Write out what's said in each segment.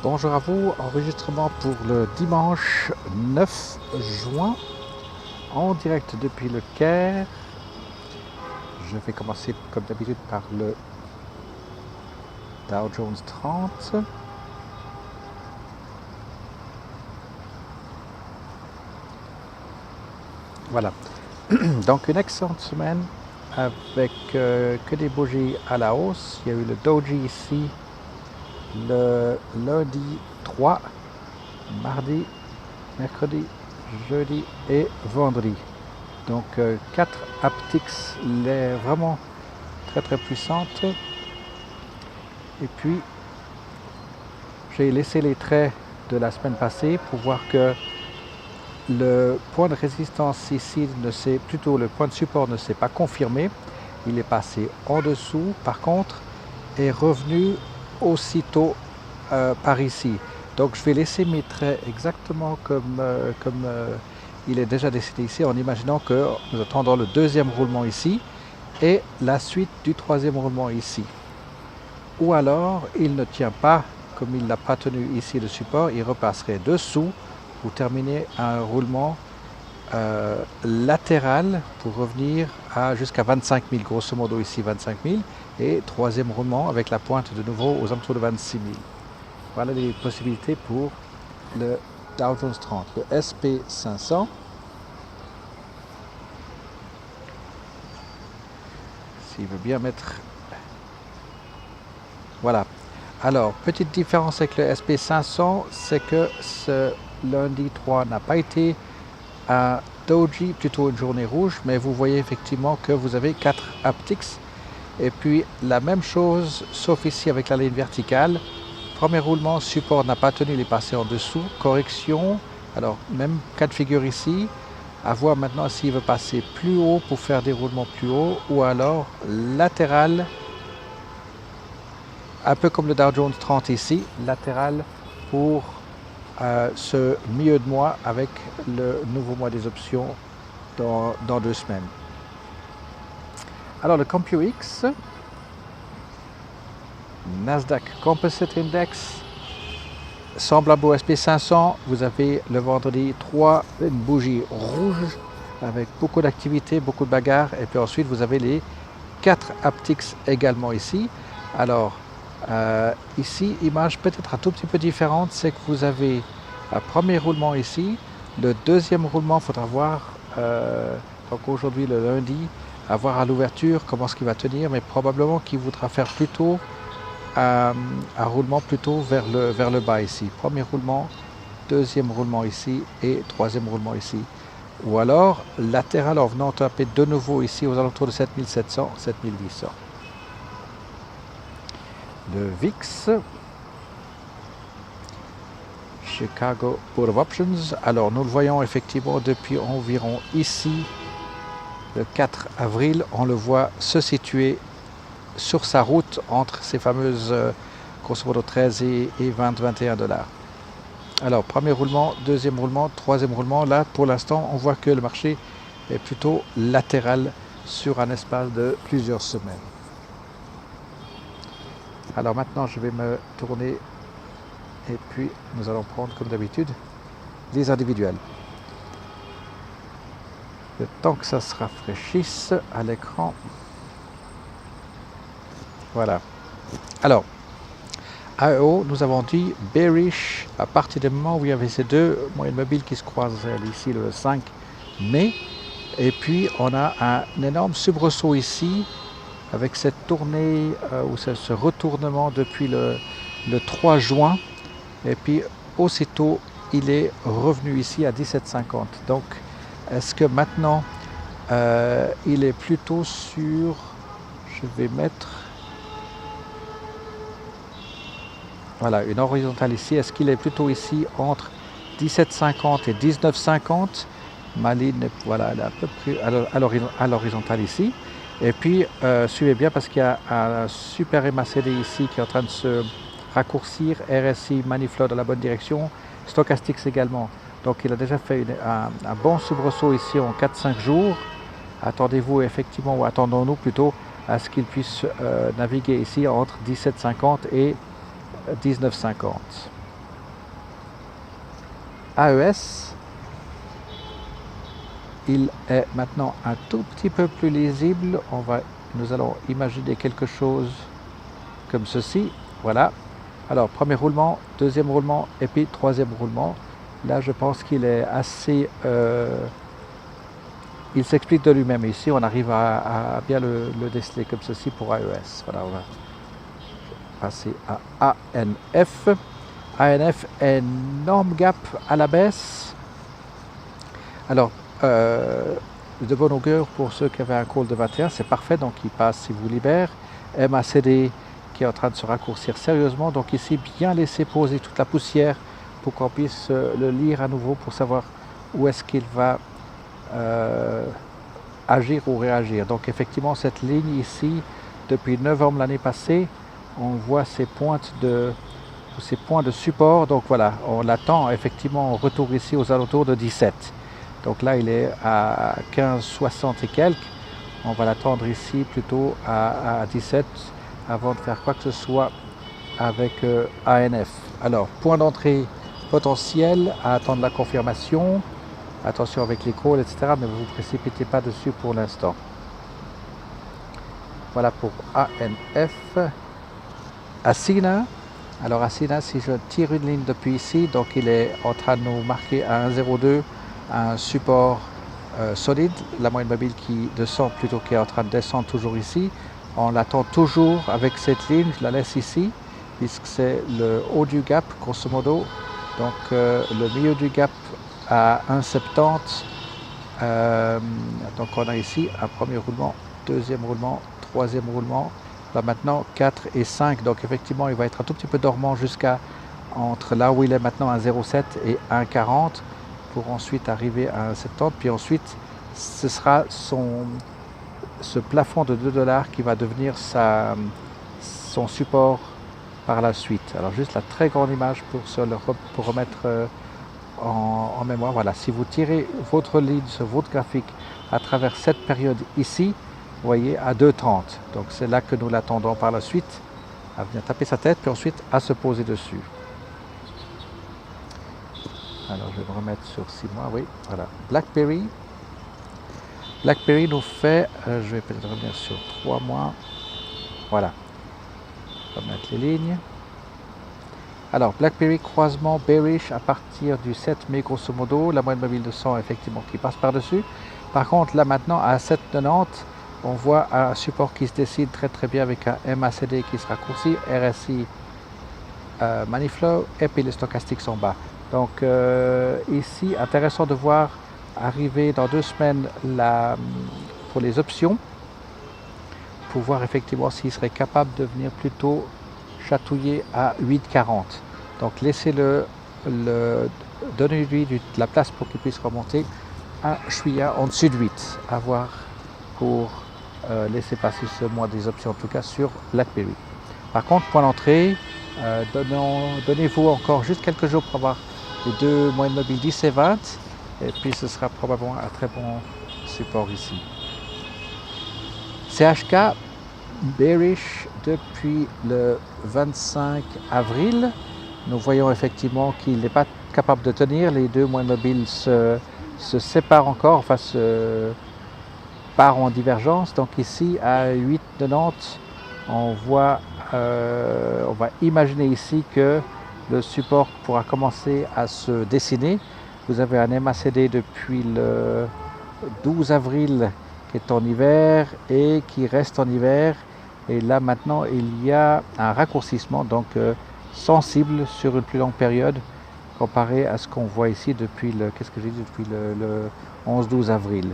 Bonjour à vous, enregistrement pour le dimanche 9 juin, en direct depuis le Caire. Je vais commencer comme d'habitude par le Dow Jones 30. Voilà, donc une excellente semaine avec que des bougies à la hausse. Il y a eu le Doji ici le lundi 3, mardi, mercredi, jeudi et vendredi. Donc 4 aptiques vraiment très puissantes. Et puis j'ai laissé les traits de la semaine passée pour voir que le point de résistance ici, plutôt le point de support ne s'est pas confirmé. Il est passé en dessous, par contre, est revenu aussitôt par ici. Donc je vais laisser mes traits exactement comme il est déjà décidé ici, en imaginant que nous attendons le deuxième roulement ici et la suite du troisième roulement ici. Ou alors il ne tient pas, comme il n'a pas tenu ici le support, il repasserait dessous pour terminer un roulement latéral pour revenir à jusqu'à 25 000, grosso modo ici 25 000, et troisième roulement avec la pointe de nouveau aux alentours de 26 000. Voilà les possibilités pour le Dow Jones 30, le SP 500. S'il veut bien mettre... Voilà. Alors, petite différence avec le SP 500, c'est que ce lundi 3 n'a pas été un doji, plutôt une journée rouge, mais vous voyez effectivement que vous avez 4 aptiques. Et puis la même chose, sauf ici avec la ligne verticale. Premier roulement, support n'a pas tenu, il est passé en dessous. Correction, alors même cas de figure ici. À voir maintenant s'il veut passer plus haut pour faire des roulements plus hauts, ou alors latéral, un peu comme le Dow Jones 30 ici, latéral pour ce milieu de mois avec le nouveau mois des options dans 2 semaines. Alors le CompuX, Nasdaq Composite Index, semblable au SP500, vous avez le vendredi 3 une bougie rouge avec beaucoup d'activité, beaucoup de bagarres, et puis ensuite vous avez les 4 aptiques également ici. Alors ici, image peut-être un tout petit peu différente, c'est que vous avez un premier roulement ici, le deuxième roulement, il faudra voir, donc aujourd'hui le lundi, à voir à l'ouverture comment ce qu'il va tenir, mais probablement qu'il voudra faire plutôt un roulement plutôt vers le bas ici. Premier roulement, deuxième roulement ici et troisième roulement ici. Ou alors latéral en venant taper de nouveau ici aux alentours de 7700, 7800. Le VIX, Chicago Board of Options. Alors nous le voyons effectivement depuis environ ici, le 4 avril, on le voit se situer sur sa route entre ces fameuses grosso modo 13 et 21 dollars. Alors premier roulement, deuxième roulement, troisième roulement. Là pour l'instant on voit que le marché est plutôt latéral sur un espace de plusieurs semaines. Alors maintenant je vais me tourner et puis nous allons prendre comme d'habitude les individuels. Le temps que ça se rafraîchisse à l'écran. Voilà. Alors, AEO, nous avons dit bearish à partir du moment où il y avait ces deux moyennes mobiles qui se croisent ici le 5 mai. Et puis on a un énorme soubresaut ici avec cette tournée ou ce retournement depuis le 3 juin. Et puis aussitôt il est revenu ici à 17,50. Donc est-ce que maintenant il est plutôt sur, je vais mettre, voilà, une horizontale ici. Est-ce qu'il est plutôt ici entre 17,50 et 19,50? Ma ligne, voilà, elle est à peu près à l'horizontale ici. Et puis, suivez bien parce qu'il y a un super MACD ici qui est en train de se raccourcir. RSI, Maniflow dans la bonne direction. Stochastics également. Donc, il a déjà fait un bon soubresaut ici en 4-5 jours. Attendez-vous effectivement, ou attendons-nous plutôt, à ce qu'il puisse naviguer ici entre 17,50 et 19,50. AES, il est maintenant un tout petit peu plus lisible. Nous allons imaginer quelque chose comme ceci. Voilà. Alors, premier roulement, deuxième roulement et puis troisième roulement. Là, je pense qu'il est assez... il s'explique de lui-même. Ici, on arrive à bien le déceler comme ceci pour AES. Voilà, on va passer à ANF. ANF, énorme gap à la baisse. Alors, de bonne augure pour ceux qui avaient un call de 21, c'est parfait, donc il passe, il vous libère. MACD qui est en train de se raccourcir sérieusement, donc ici bien laisser poser toute la poussière pour qu'on puisse le lire à nouveau pour savoir où est-ce qu'il va agir ou réagir. Donc effectivement cette ligne ici, depuis novembre l'année passée, on voit ces points de support, donc voilà, on l'attend effectivement en retour ici aux alentours de 17. Donc là, il est à 15,60 et quelques. On va l'attendre ici plutôt à 17 avant de faire quoi que ce soit avec ANF. Alors, point d'entrée potentiel, à attendre la confirmation. Attention avec les calls, etc. Mais ne vous précipitez pas dessus pour l'instant. Voilà pour ANF. Asina. Alors Asina, si je tire une ligne depuis ici, donc il est en train de nous marquer à 1,02. Un support solide, la moyenne mobile qui descend plutôt qui est en train de descendre toujours ici. On l'attend toujours avec cette ligne, je la laisse ici, puisque c'est le haut du gap, grosso modo. Donc le milieu du gap à 1,70. Donc on a ici un premier roulement, deuxième roulement, troisième roulement. Là maintenant 4 et 5. Donc effectivement il va être un tout petit peu dormant jusqu'à entre là où il est maintenant à 0,7 et 1,40. Pour ensuite arriver à 1,70, puis ensuite ce sera ce plafond de 2 $ qui va devenir son support par la suite. Alors juste la très grande image pour remettre en mémoire. Voilà, si vous tirez votre ligne sur votre graphique à travers cette période ici, vous voyez à 2,30. Donc c'est là que nous l'attendons par la suite à venir taper sa tête, puis ensuite à se poser dessus. Alors je vais me remettre sur 6 mois, oui, voilà. BlackBerry. BlackBerry nous fait, je vais peut-être revenir sur 3 mois. Voilà. On va mettre les lignes. Alors BlackBerry croisement bearish à partir du 7 mai grosso modo. La moyenne mobile de 100 effectivement qui passe par-dessus. Par contre là maintenant à 7,90, on voit un support qui se décide très très bien avec un MACD qui se raccourcit, RSI Moneyflow et puis les stochastiques en bas. Donc ici, intéressant de voir arriver dans 2 semaines pour les options, pour voir effectivement s'il serait capable de venir plutôt chatouiller à 8,40. Donc laissez-le, donnez-lui de la place pour qu'il puisse remonter un chouïa en dessus de 8, à voir pour laisser passer ce mois des options, en tout cas sur BlackBerry. Par contre, point d'entrée, donnez-vous encore juste quelques jours pour avoir les 2 moyennes mobiles 10 et 20, et puis ce sera probablement un très bon support ici. CHK bearish depuis le 25 avril. Nous voyons effectivement qu'il n'est pas capable de tenir. Les 2 moyennes mobiles se séparent encore, enfin se partent en divergence. Donc ici à 8,90, on va imaginer ici que le support pourra commencer à se dessiner. Vous avez un MACD depuis le 12 avril qui est en hiver et qui reste en hiver. Et là maintenant il y a un raccourcissement donc sensible sur une plus longue période comparé à ce qu'on voit ici depuis le 11-12 avril.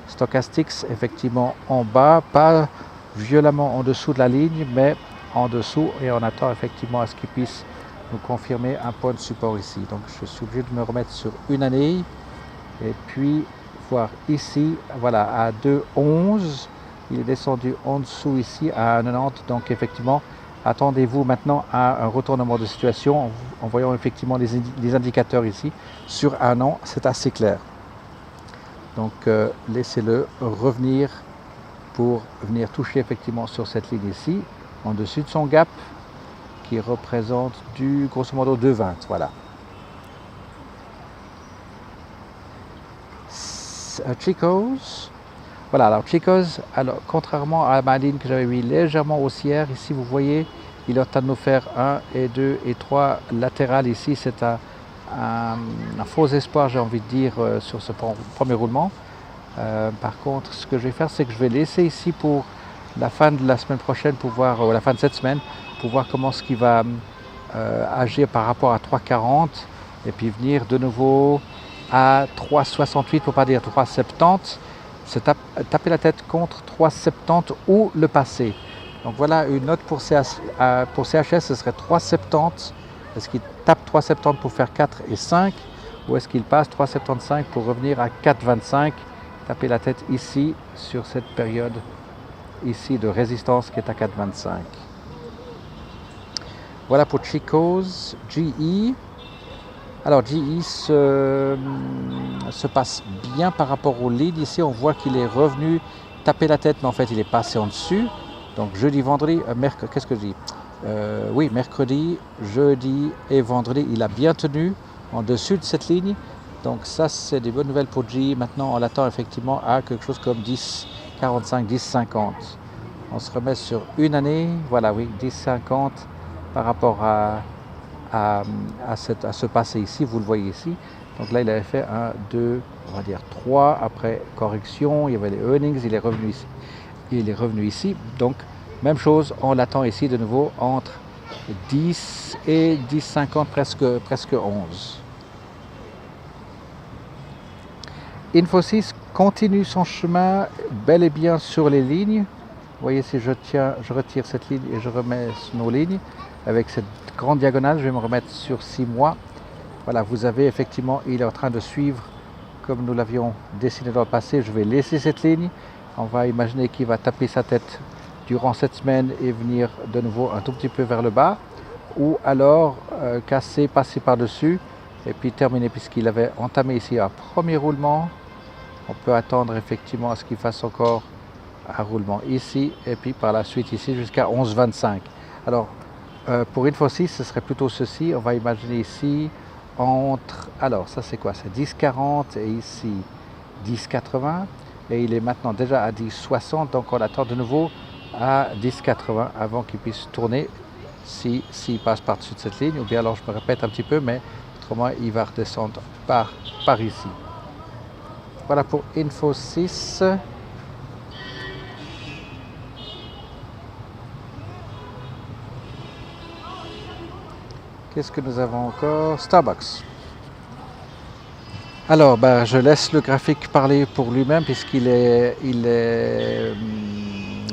Stochastics effectivement en bas, pas violemment en dessous de la ligne, mais en dessous, et on attend effectivement à ce qu'il puisse nous confirmer un point de support ici. Donc je suis obligé de me remettre sur une année et puis voir ici, voilà, à 2,11, il est descendu en dessous ici à 1,90. Donc effectivement, attendez-vous maintenant à un retournement de situation en voyant effectivement les indicateurs ici sur un an, c'est assez clair. Donc laissez-le revenir pour venir toucher effectivement sur cette ligne ici, en dessus de son gap, qui représente du grosso modo 2,20. Voilà. Chico's. Voilà, alors Chico's, alors, contrairement à ma ligne que j'avais mis légèrement haussière, ici vous voyez, il est en train de nous faire 1 et 2 et 3 latérales ici. C'est un faux espoir, j'ai envie de dire, sur ce premier roulement. Par contre, ce que je vais faire, c'est que je vais laisser ici pour la fin de la semaine prochaine, pour voir, ou la fin de cette semaine, pour voir comment ce qui va agir par rapport à 3,40 et puis venir de nouveau à 3,68 pour pas dire 3,70, se taper la tête contre 3,70 ou le passer. Donc voilà une note pour CHS, ce serait 3,70. Est-ce qu'il tape 3,70 pour faire 4 et 5 ou est-ce qu'il passe 3,75 pour revenir à 4,25, taper la tête ici sur cette période ici de résistance qui est à 4,25. Voilà pour Chico's. GE. Alors GE se passe bien par rapport au lead. Ici on voit qu'il est revenu taper la tête, mais en fait il est passé en dessus. Donc jeudi, vendredi, qu'est-ce que je dis oui, mercredi, jeudi et vendredi, il a bien tenu en dessus de cette ligne. Donc ça c'est des bonnes nouvelles pour GE. Maintenant on l'attend effectivement à quelque chose comme 10,45, 10,50. On se remet sur une année, voilà oui, 10,50 par rapport à ce passé ici, vous le voyez ici. Donc là il avait fait 1, 2, on va dire 3, après correction, il y avait les earnings, il est revenu ici. Il est revenu ici, donc même chose, on l'attend ici de nouveau entre 10 et 10,50, presque 11. Infosys continue son chemin bel et bien sur les lignes. Vous voyez, si je retire cette ligne et je remets nos lignes avec cette grande diagonale, je vais me remettre sur 6 mois. Voilà, vous avez effectivement, il est en train de suivre comme nous l'avions dessiné dans le passé. Je vais laisser cette ligne. On va imaginer qu'il va taper sa tête durant cette semaine et venir de nouveau un tout petit peu vers le bas, ou alors casser, passer par-dessus et puis terminer, puisqu'il avait entamé ici un premier roulement. On peut attendre effectivement à ce qu'il fasse encore un roulement ici et puis par la suite ici jusqu'à 11,25. Alors pour Infosys ce serait plutôt ceci. On va imaginer ici entre, alors ça c'est quoi, c'est 10,40 et ici 10,80 et il est maintenant déjà à 10,60, donc on attend de nouveau à 10,80 avant qu'il puisse tourner s'il passe par-dessus de cette ligne, ou bien alors je me répète un petit peu, mais autrement il va redescendre par ici. Voilà pour Infosys. Qu'est-ce que nous avons encore? Starbucks. Alors, je laisse le graphique parler pour lui-même puisqu'il est,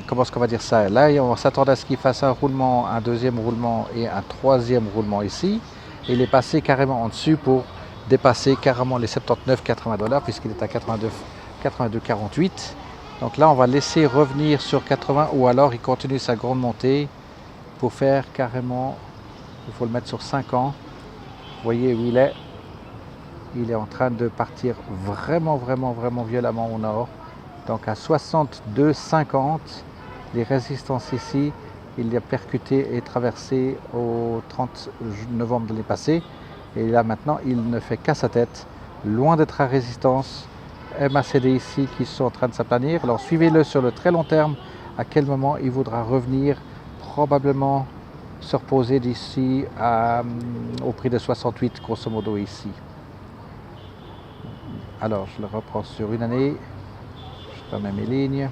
comment est-ce qu'on va dire ça? Là, on s'attendait à ce qu'il fasse un roulement, un deuxième roulement et un troisième roulement ici. Il est passé carrément en dessus pour dépasser carrément les 79,80 $, puisqu'il est à 82,48. Donc là, on va laisser revenir sur 80, ou alors il continue sa grande montée pour faire carrément, il faut le mettre sur 5 ans. Vous voyez où il est. Il est en train de partir vraiment violemment au nord. Donc à 62,50, les résistances ici, il y a percuté et traversé au 30 novembre de l'année passée. Et là maintenant, il ne fait qu'à sa tête, loin d'être à résistance. MACD ici qui sont en train de s'aplanir. Alors suivez-le sur le très long terme, à quel moment il voudra revenir, probablement se reposer d'ici au prix de 68 grosso modo ici. Alors je le reprends sur une année, je remets mes lignes.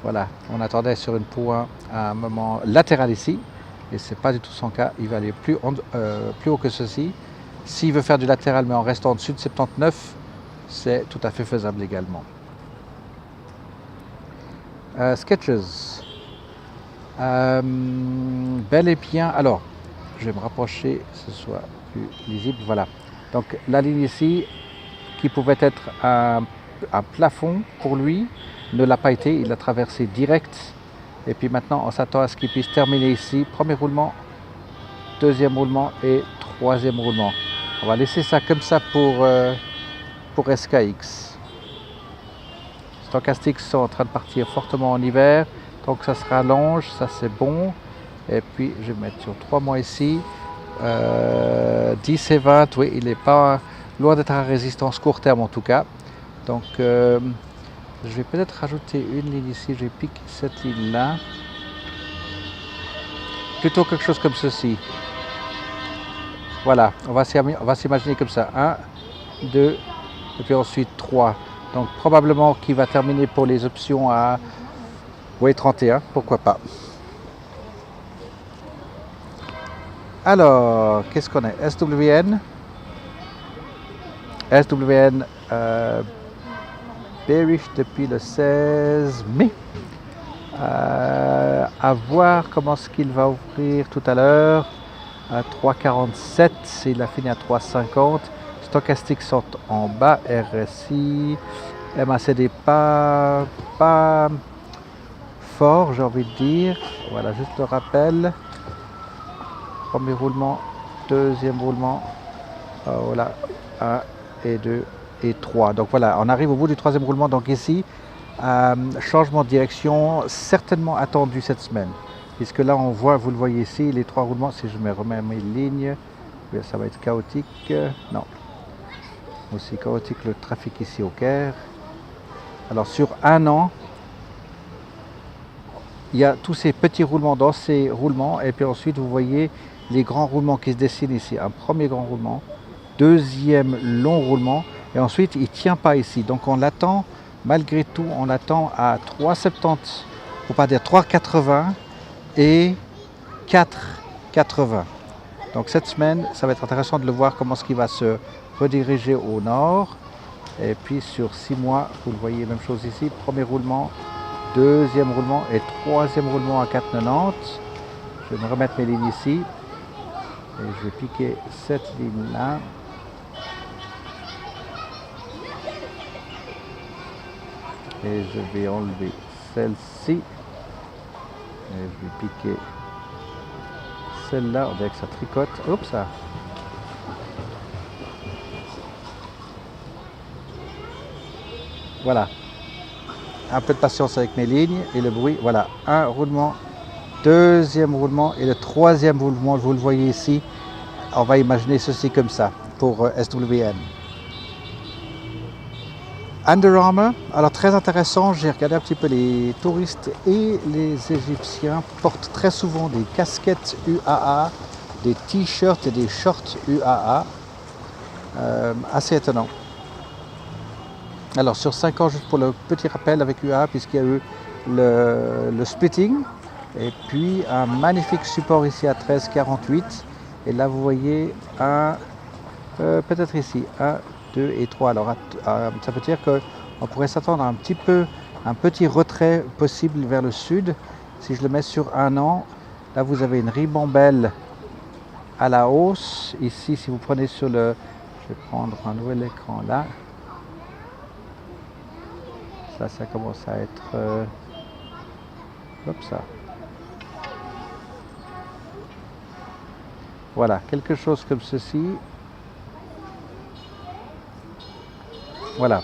Voilà, on attendait sur une point à un moment latéral ici, et ce n'est pas du tout son cas, il va aller plus haut que ceci. S'il veut faire du latéral mais en restant en dessus de 79, c'est tout à fait faisable également. Sketches. Bel et bien, alors je vais me rapprocher, que ce soit plus lisible, voilà. Donc la ligne ici, qui pouvait être un plafond pour lui, ne l'a pas été, il l'a traversé direct. Et puis maintenant, on s'attend à ce qu'il puisse terminer ici. Premier roulement, deuxième roulement et troisième roulement. On va laisser ça comme ça pour SKX. Stochastics sont en train de partir fortement en hiver. Donc ça se rallonge, ça c'est bon. Et puis je vais mettre sur 3 mois ici. 10 et 20, oui, il n'est pas loin d'être à résistance court terme en tout cas. Donc je vais peut-être rajouter une ligne ici, je vais piquer cette ligne-là. Plutôt quelque chose comme ceci. Voilà, on va s'imaginer comme ça. 1, 2, et puis ensuite 3. Donc probablement qu'il va terminer pour les options à 31, pourquoi pas. Alors, qu'est-ce qu'on est? SWN. SWN bearish depuis le 16 mai. À voir comment ce qu'il va ouvrir tout à l'heure. À 3,47, il a fini à 3,50. Stochastiques sont en bas, RSI, MACD pas fort, j'ai envie de dire. Voilà, juste le rappel. Premier roulement, deuxième roulement, voilà, 1 et 2 et 3. Donc voilà, on arrive au bout du troisième roulement. Donc ici, changement de direction certainement attendu cette semaine. Puisque là, on voit, vous le voyez ici, les 3 roulements. Si je me remets mes lignes, ça va être chaotique. Non. Aussi chaotique le trafic ici au Caire. Alors sur un an, il y a tous ces petits roulements dans ces roulements. Et puis ensuite, vous voyez les grands roulements qui se dessinent ici. Un premier grand roulement, deuxième long roulement. Et ensuite, il ne tient pas ici. Donc on l'attend, malgré tout, on l'attend à 3,70, pour pas dire 3,80 et 4,80. Donc cette semaine, ça va être intéressant de le voir comment est-ce qu'il va se rediriger au nord. Et puis sur 6 mois, vous le voyez, même chose ici, premier roulement, deuxième roulement et troisième roulement à 4,90. Je vais me remettre mes lignes ici. Et je vais piquer cette ligne-là. Et je vais enlever celle-ci. Et je vais piquer celle-là. On dirait que ça tricote. Oups, ça. Voilà. Un peu de patience avec mes lignes et le bruit. Voilà. Un roulement, deuxième roulement et le troisième roulement, vous le voyez ici. On va imaginer ceci comme ça pour SWN. Under Armour, alors très intéressant, j'ai regardé un petit peu les touristes et les Égyptiens portent très souvent des casquettes UAA, des t-shirts et des shorts UAA, assez étonnant. Alors sur 5 ans, juste pour le petit rappel avec UAA, puisqu'il y a eu le splitting, et puis un magnifique support ici à 13,48, et là vous voyez un, peut-être ici, 1, 2 et 3. Alors ça veut dire qu'on pourrait s'attendre à un petit retrait possible vers le sud. Si je le mets sur un an, là vous avez une ribambelle à la hausse. Ici, si vous prenez sur le... Je vais prendre un nouvel écran là. Ça commence à être... hop ça. Voilà, quelque chose comme ceci. Voilà,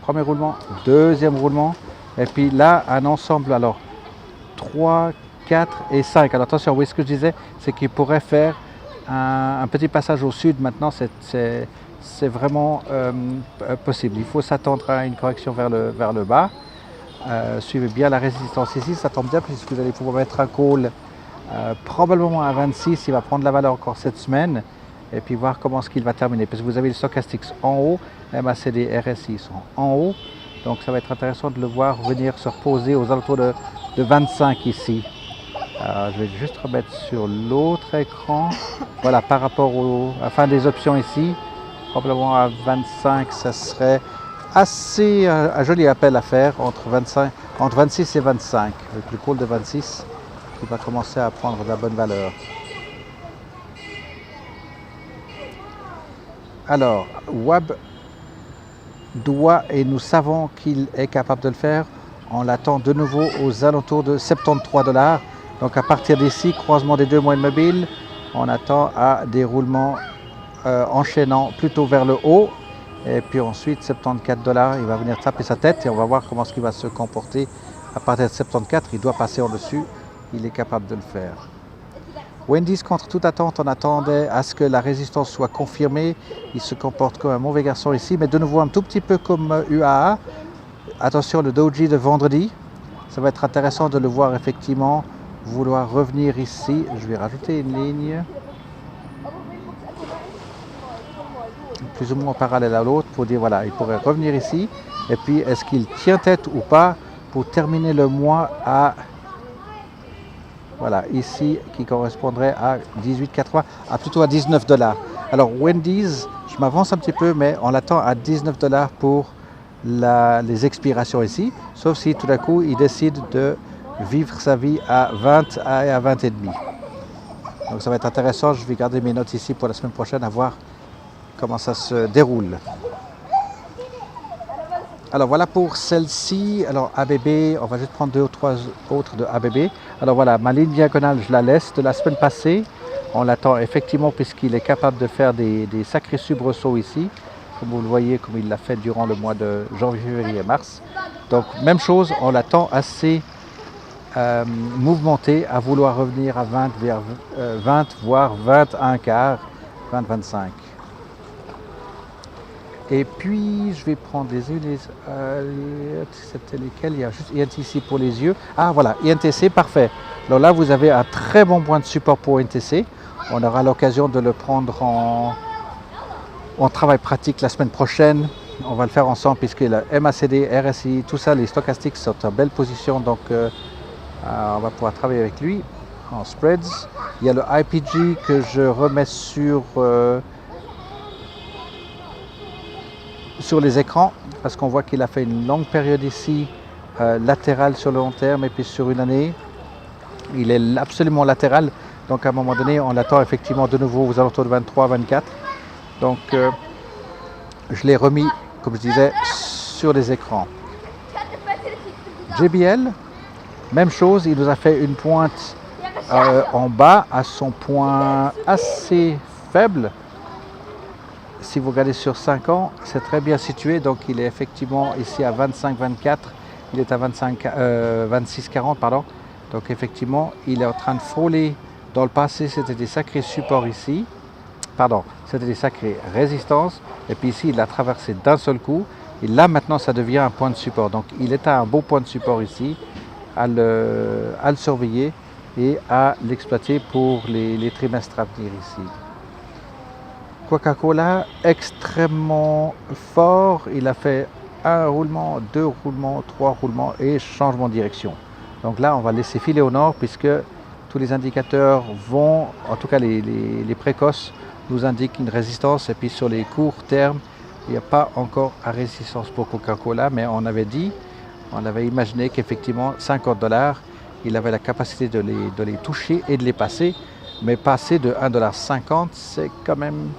premier roulement, deuxième roulement, et puis là, un ensemble, alors 3, 4 et 5. Alors attention, oui, ce que je disais, c'est qu'il pourrait faire un petit passage au sud. Maintenant, c'est vraiment possible. Il faut s'attendre à une correction vers le bas. Suivez bien la résistance ici, ça tombe bien, puisque vous allez pouvoir mettre un call probablement à 26. Il va prendre la valeur encore cette semaine. Et puis voir comment ce qu'il va terminer. Parce que vous avez le stochastiques en haut, MACD et RSI sont en haut. Donc ça va être intéressant de le voir venir se reposer aux alentours de 25 ici. Je vais juste remettre sur l'autre écran. Voilà, par rapport à la fin des options ici, probablement à 25, ça serait assez un joli appel à faire entre 26 et 25. Avec le call de 26 qui va commencer à prendre de la bonne valeur. Alors, WAB doit, et nous savons qu'il est capable de le faire, on l'attend de nouveau aux alentours de 73 $. Donc à partir d'ici, croisement des 2 moyennes mobiles, on attend à des roulements enchaînants plutôt vers le haut. Et puis ensuite, 74 $, il va venir taper sa tête et on va voir comment il va se comporter. À partir de 74, il doit passer en dessus, il est capable de le faire. Wendy's, contre toute attente, on attendait à ce que la résistance soit confirmée. Il se comporte comme un mauvais garçon ici, mais de nouveau un tout petit peu comme UAA. Attention, le doji de vendredi. Ça va être intéressant de le voir effectivement vouloir revenir ici. Je vais rajouter une ligne plus ou moins parallèle à l'autre pour dire voilà, il pourrait revenir ici. Et puis, est-ce qu'il tient tête ou pas pour terminer le mois à, voilà, ici, qui correspondrait à 18,80, plutôt à 19 $. Alors, Wendy's, je m'avance un petit peu, mais on l'attend à 19 $ pour les expirations ici, sauf si tout d'un coup, il décide de vivre sa vie à 20 et à 20 et demi. Donc, ça va être intéressant. Je vais garder mes notes ici pour la semaine prochaine à voir comment ça se déroule. Alors voilà pour celle-ci. Alors ABB, on va juste prendre 2 ou 3 autres de ABB. Alors voilà, ma ligne diagonale, je la laisse de la semaine passée. On l'attend effectivement puisqu'il est capable de faire des sacrés soubresauts ici. Comme vous le voyez, comme il l'a fait durant le mois de janvier, février et mars. Donc même chose, on l'attend assez mouvementé à vouloir revenir à 20, vers 20, voire 21 quart, 20-25. Et puis, je vais prendre les yeux, c'était lesquels? Il y a juste INTC pour les yeux. Ah voilà, INTC, parfait. Alors là, vous avez un très bon point de support pour INTC. On aura l'occasion de le prendre en travail pratique la semaine prochaine. On va le faire ensemble puisque le MACD, RSI, tout ça, les stochastiques sont en belle position. Donc, on va pouvoir travailler avec lui en spreads. Il y a le IPG que je remets sur les écrans parce qu'on voit qu'il a fait une longue période ici latérale sur le long terme et puis sur une année il est absolument latéral, donc à un moment donné on l'attend effectivement de nouveau aux alentours de 23-24. Donc je l'ai remis comme je disais sur les écrans. JBL, même chose, il nous a fait une pointe en bas à son point assez faible. Si vous regardez sur 5 ans, c'est très bien situé, donc il est effectivement ici à 25-24, il est à 26-40, pardon. Donc effectivement, il est en train de frôler. Dans le passé, c'était des sacrés supports ici, pardon, c'était des sacrées résistances, et puis ici, il l'a traversé d'un seul coup, et là maintenant, ça devient un point de support. Donc il est à un beau point de support ici, à le surveiller et à l'exploiter pour les trimestres à venir ici. Coca-Cola, extrêmement fort. Il a fait un roulement, 2 roulements, 3 roulements et changement de direction. Donc là, on va laisser filer au nord puisque tous les indicateurs vont, en tout cas les précoces, nous indiquent une résistance. Et puis sur les courts termes, il n'y a pas encore à résistance pour Coca-Cola, mais on avait imaginé qu'effectivement 50 $, il avait la capacité de les toucher et de les passer. Mais passer de 1,50 $, c'est quand même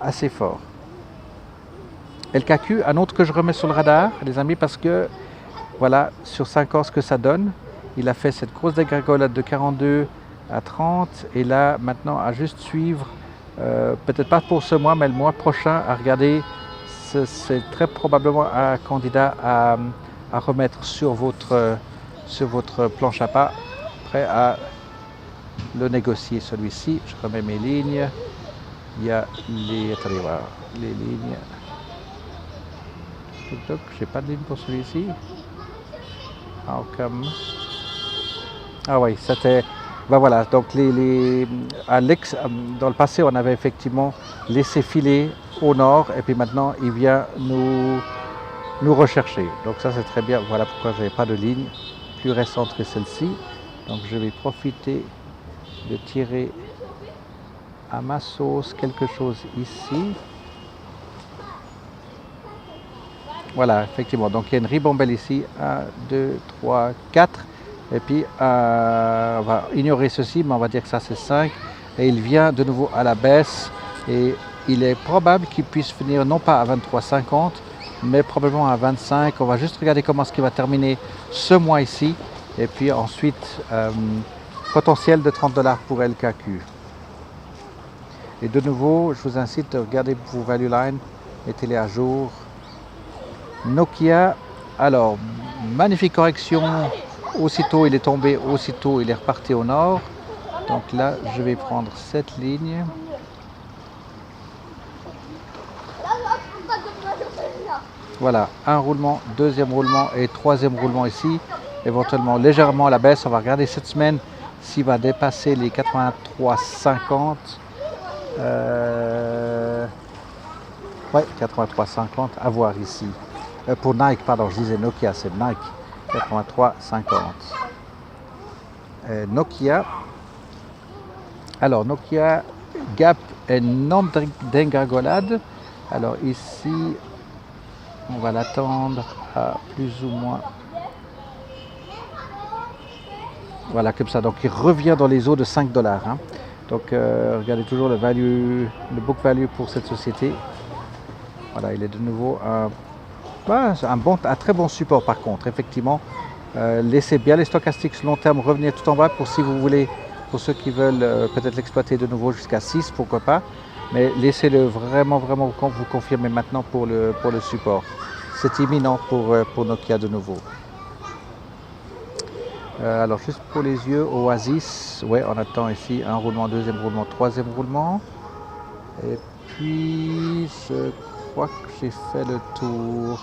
assez fort. LKQ, un autre que je remets sur le radar, les amis, parce que voilà, sur 5 ans, ce que ça donne. Il a fait cette grosse dégringolade de 42 à 30 et là, maintenant, à juste suivre, peut-être pas pour ce mois, mais le mois prochain, à regarder, c'est très probablement un candidat à remettre sur votre planche à pas, prêt à le négocier, celui-ci. Je remets mes lignes. Il y a attendez voir, les lignes. Je n'ai pas de ligne pour celui-ci. Outcome. Ah oui, c'était. Ben voilà, donc dans le passé, on avait effectivement laissé filer au nord et puis maintenant, il vient nous rechercher. Donc ça, c'est très bien. Voilà pourquoi je n'avais pas de ligne plus récente que celle-ci. Donc je vais profiter de tirer à ma sauce quelque chose ici. Voilà, effectivement, donc il y a une ribambelle ici, 1, 2, 3, 4, et puis on va ignorer ceci, mais on va dire que ça c'est 5, et il vient de nouveau à la baisse, et il est probable qu'il puisse finir non pas à 23,50, mais probablement à 25. On va juste regarder comment est-ce qu'il va terminer ce mois ici, et puis ensuite, potentiel de 30 $ pour LKQ. Et de nouveau, je vous incite à regarder vos value lines, mettez-les à jour. Nokia, alors, magnifique correction, aussitôt il est tombé, aussitôt il est reparti au nord. Donc là, je vais prendre cette ligne. Voilà, un roulement, deuxième roulement et troisième roulement ici. Éventuellement légèrement à la baisse. On va regarder cette semaine s'il va dépasser les 83,50. Ouais, 83,50 à voir ici. Pour Nike, pardon, je disais Nokia, c'est Nike. 83,50. Nokia. Alors, Nokia, gap et nombre d'engringolade. Alors ici, on va l'attendre à plus ou moins. Voilà, comme ça. Donc, il revient dans les eaux de 5 $. Hein. Donc, regardez toujours le book value pour cette société. Voilà, il est de nouveau un très bon support par contre. Effectivement, laissez bien les stochastiques long terme revenir tout en bas pour si vous voulez, pour ceux qui veulent peut-être l'exploiter de nouveau jusqu'à 6, pourquoi pas. Mais laissez-le vraiment vous confirmer maintenant pour le support. C'est imminent pour Nokia de nouveau. Alors juste pour les yeux, Oasis, ouais, on attend ici un roulement, deuxième roulement, troisième roulement. Et puis je crois que j'ai fait le tour.